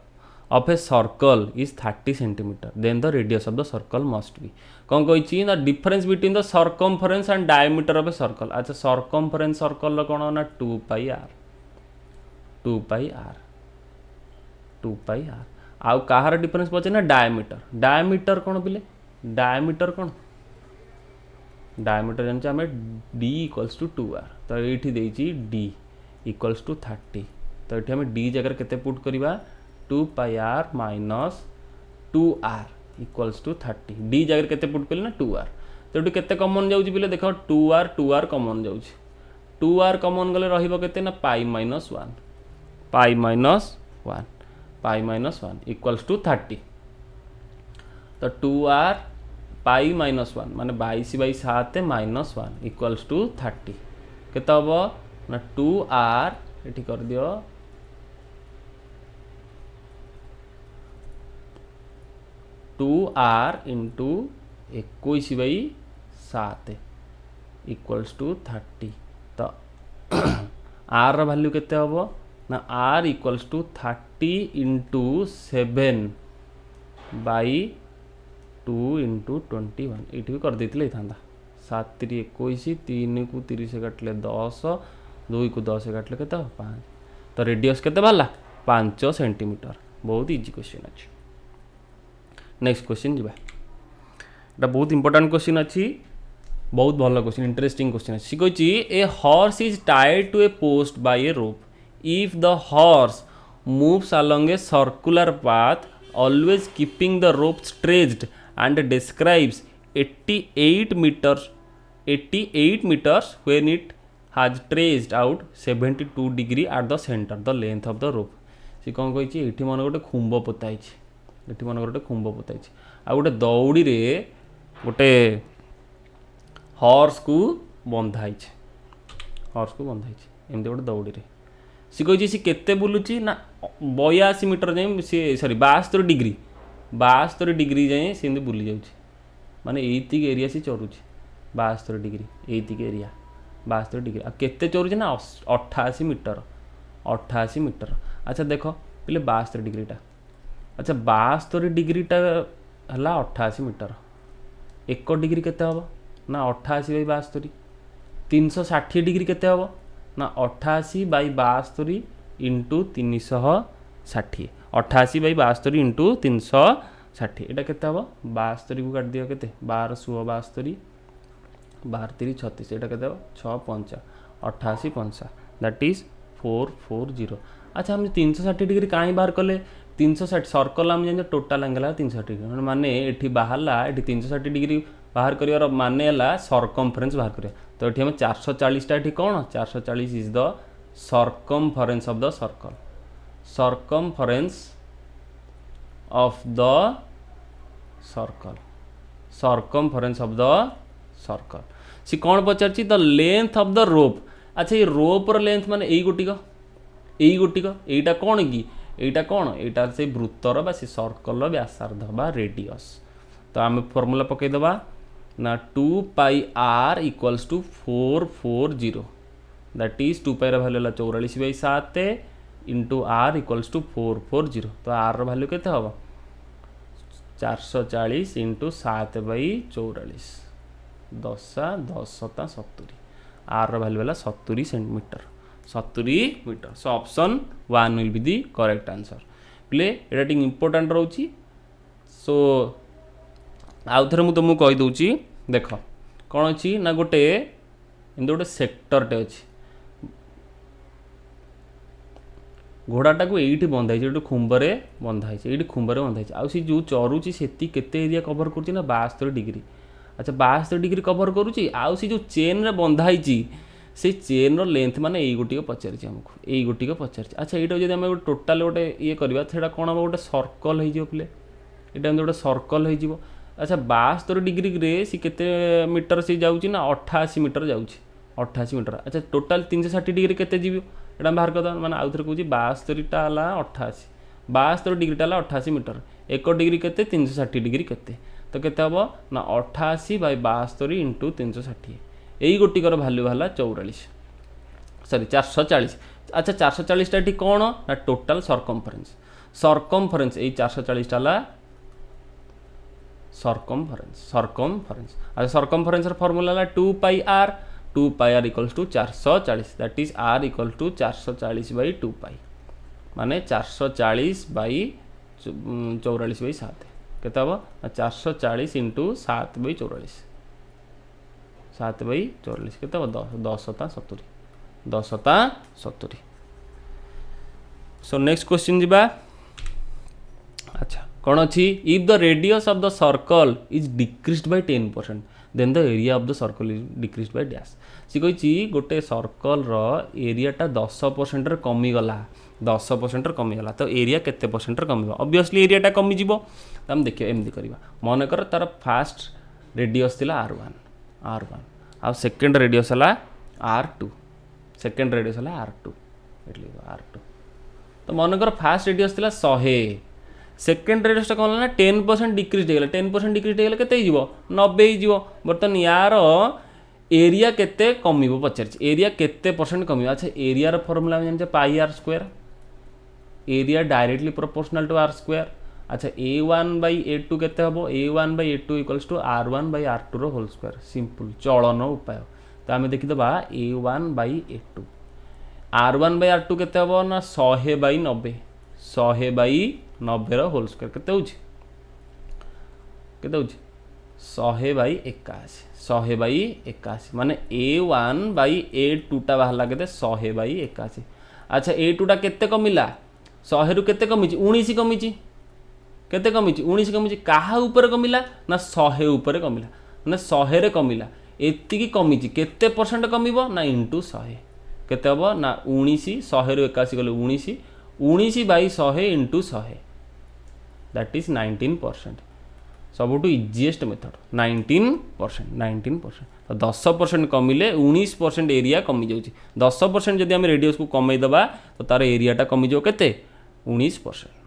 of a circle is 30 centimeter, then the radius of the circle must be. कौन कही the difference between the circumference and diameter of a circle. अच्छा circumference circle कौन ना 2 pi r 2 pi r 2 pi r आउ कहार डिफरेंस पचे ना डायमीटर. डायमीटर कौन पिले डायमीटर कौन डायमीटर जानते आम d इक्वल्स टू 2r. तो ये देती d इक्वल्स टू 30. तो ये आम d जगह केते पुट करवा 2 pi r minus 2r equals to 30. d जगह केते पुट कले ना 2r. तो ये केते कॉमन जाउची पिले देख 2r कॉमन जाउची. 2r कॉमन गले रहिबो केते ना pi minus 1 pi minus 1 equals to 30. तो 2r पाई माइनस 1 माने 22/7 माइनस 1 इक्वल्स टू 30. केते हबो ना 2r एठी कर दियो 2r इंटू 21/7 इक्वल्स टू 30. तो r वैल्यू केते हबो ना r equals to 30 into 7 by 2 into 21. ये भी कर देते था 7 3 21 3 को 30 काटले 10 2 को 10 काटले के 5. तो रेडियस केते बाला 5 सेंटीमीटर. बहुत इजी क्वेश्चन अच्छी. नेक्स्ट क्वेश्चन जीवा. एटा बहुत इंपोर्टेंट क्वेश्चन अच्छी. बहुत भल क्वेश्चन इंटरेस्टिंग क्वेश्चन अच्छी. कही a horse is tied to a post by a rope. If the horse moves along a circular path always keeping the rope stretched and describes 88 meters when it has traced out 72 degree at the center the length of the rope. सी कौन कही ये मन गोटे खुंब पोताई ये मन गोटे खुंब पोताई आ गोटे दौड़ी रे गोटे हॉर्स को बंधाई एमती गोटे दौड़ी रे सी कही सी केते बुलूची ना 82 मीटर जाए सी सॉरी 72 डिग्री जाए सी बुली जाऊँ माने एतिक एरिया सी चरुची 72 डिग्री एतिक एरिया 72 डिग्री आ केते चरुची ना 88 मीटर. अच्छा देख पे 72 डिग्रीटा. अच्छा 72 डिग्रीटा है 88 मीटर. 1 डिग्री केते हम ना 88/72. 360 डिग्री केते हम ना 88/72 इंटू 360. 88/72 इंटू 360 एटा केते हम 72 को काट दियो केते 12 16 72 12 3 36 एटा केते 6 5 88 5 दैट इज 440. अच्छा हम 360 डिग्री कहीं बाहर कले 360 सर्कल आम जान टोटाल एंगल 360 डिग्री माने एठी बाहरला एठी 360 डिग्री बाहर करिवार माने हला सर्कमफरेंस बाहर करिया. तो एठी हम 440 टा एठी कोन 440 is the circumference of the circle. Circumference of the circle. Circumference of the circle. सी कौन पचार the length of the rope. अच्छा ये रोप र लेंथ माने एई गोटिक एटा कौन कि एटा कौन एटा से वृत्तर बा से सर्कल र व्यासार्ध बा रेडियस. तो आम फॉर्मूला पकई दबा ना 2 pi r equals to 440. That is 2 pi value है 44/7 इंटू r इक्वल्स टू 440. तो r वैल्यू केते हम 440 इंटू 7/44 10 10 70. r वैल्यू है 70 centimetre 70 metre. So option 1 will be the correct answer. प्ले एटा टिक इंपोर्टेंट रोची. सो आउ थे मुझे तुमको कही दूची देख कौन अच्छी ना गोटे एमती गोटे सेक्टरटे अच्छी घोड़ाटा को ये बंधाई गोटे खुंबरे बंधाई ये खुंबरे बंधाई आउ सी जो चरुची से केते एरिया कवर कर 72 डिग्री. अच्छा 72 डिग्री कवर करुच्ची आउ सी जो चेन रे बंधाई से चेन रो लेंथ माने यही गोटी पचारि आमको यही गोटी पचारि. अच्छा यहाँ जब आम टोटाल गोटे ये करवा से कौन हम गोटे सर्कल हो प्ले यहाँ गोटे सर्कल हो. अच्छा 72 डिग्री रे सी केते मीटर से जाऊँगी ना 88 मीटर जाऊँगी 88 मीटर. अच्छा टोटाल 360 डिग्री केते जीव एटा बाहर कर माने आउ थे कहूँ 72टा है 88 72 डिग्रीटा है 88 मीटर 1 डिग्री केते 360 डिग्री केते. तो केते हम ना 88/72 इंटू 360 यही गोटिकर भैल्यू है 44 सॉरी 440. अच्छा 440टा कौन ना टोटाल सर्कमफरेंस. सरकमफरेन्स ये 440 टाला सरकमफरेन्स अच्छा circumference formula 2 pi R equals to 440 that is R equal to 440 by 2 pi माने 440 बाई 44 बाई 7 केते हम 440 इंटू 7 बाई 44 7 बाई 44 केते हम 10 ता 70 सो नेक्स्ट क्वेश्चन जीवा अच्छा कौन अच्छी if the radius of the circle is decreased by 10% then the area of the circle is decreased by dash सी कही गोटे सर्कल एरियाटा 10% रे कमीगला 10% रे कमीगला तो एरिया केते परसेंट रे कमी ऑब्वियसली एरियाटा कमी जीवो तो हम देखिए एमती करवा मन कर तार फास्ट रेडियस थिला r1 आ सेकंड रेडियस है r2 सेकंड रेडियस है r2 r2 तो मन कर फास्ट रेडियस थिला 100 सेकेंड रेडियस कौन ना 10% डिक्रीज हो 10% डिक्रीज हो के 90 हो बर्तमान यार एरिया केते कम पचार एरिया केते परसेंट कम अच्छा एरिया फॉर्मूला जान pi R square area directly proportional to R square अच्छा a1 बाई a2 केते हम a1 by a2 equals to r1 by r2 रो होल स्क्वायर सिंपल चलन उपाय तो आम देखीदा a1 by a2 r1 by r2 केते हम ना 100 बाई 90 100 बाई 90 रो होल स्क्वायर केते होची 100 बाई 81 100 बाई 81 माने a1 बाई a2 टा बाहला केते 100 बाई 81 अच्छा a2 टा केते कमिला 100 रु केते कमिची 19 कमिची केते कमिची 19 कमिची काहा ऊपर कमिला ना 100 ऊपर कमिला माने 100 रे कमिला एतिकी कमिची केते परसेंट कमिबो ना इनटू 100 केते हबो ना 19 100 रु 81 गले 19 बाई 100 इंटू 100 दैट इज 19% सबुठू इजीएस्ट मेथड 19% तो 10% कमिले 19% एरिया कमी जाउची 10% जदि हम रेडियस को कमई दबा तो तार एरियाटा कमी जाओ केते 19%।